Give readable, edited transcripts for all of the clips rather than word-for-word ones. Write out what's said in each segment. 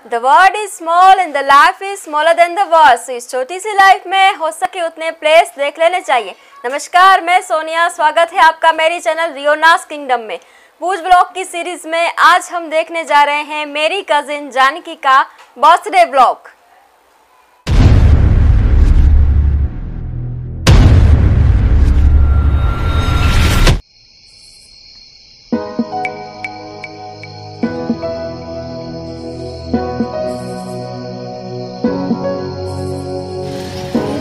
The world is small and the life is smaller than the world. So इस छोटी सी life में हो सके उतने प्लेस देख लेने चाहिए। नमस्कार, मैं सोनिया, स्वागत है आपका मेरी चैनल रियोना'स किंगडम में। भूज ब्लॉग की सीरीज में आज हम देखने जा रहे हैं मेरी कजिन जानकी का बर्थडे ब्लॉग।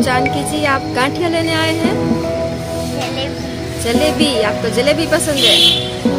जानकी जी, आप गांठिया लेने आए हैं? जलेबी। आपको जलेबी पसंद है?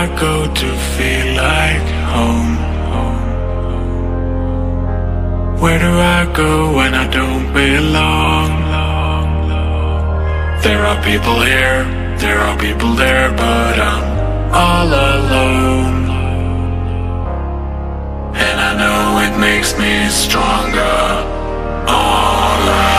I go to feel like home? Where do I go when I don't belong? There are people here, there are people there, but I'm all alone. And I know it makes me stronger. All alone.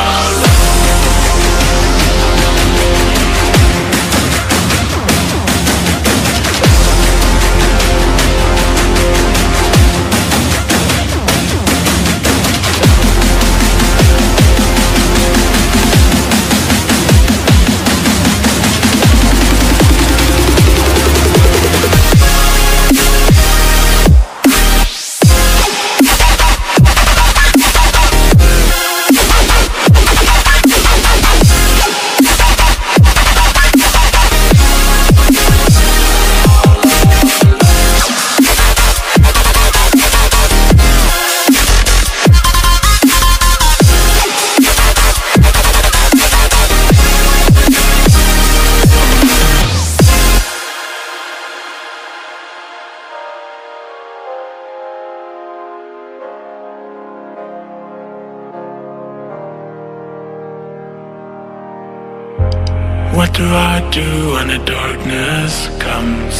What do I do when the darkness comes?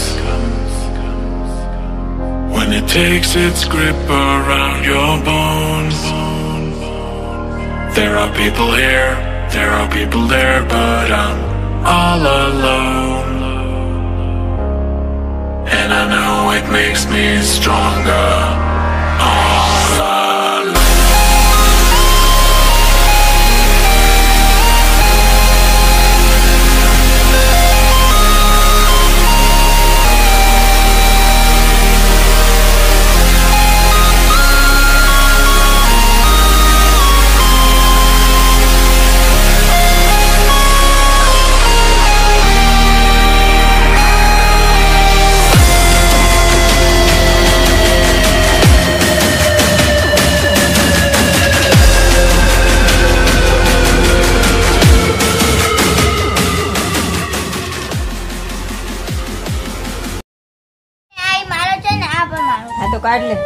When it takes its grip around your bones. There are people here, there are people there, but I'm all alone. And I know it makes me stronger. All alone. કાઢ લે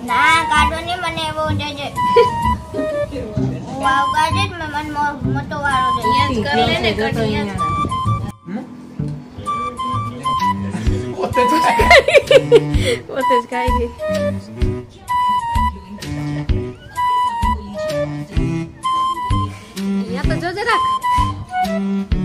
ના કાઢો નહીં મને એવો જજે વાવ કાઢે જ મે મન મોટો વાળો દે યાદ કર લે ને કઢિયા ઓતે જ ખાઈ ગઈ અહીંયા તો જોજે રાખ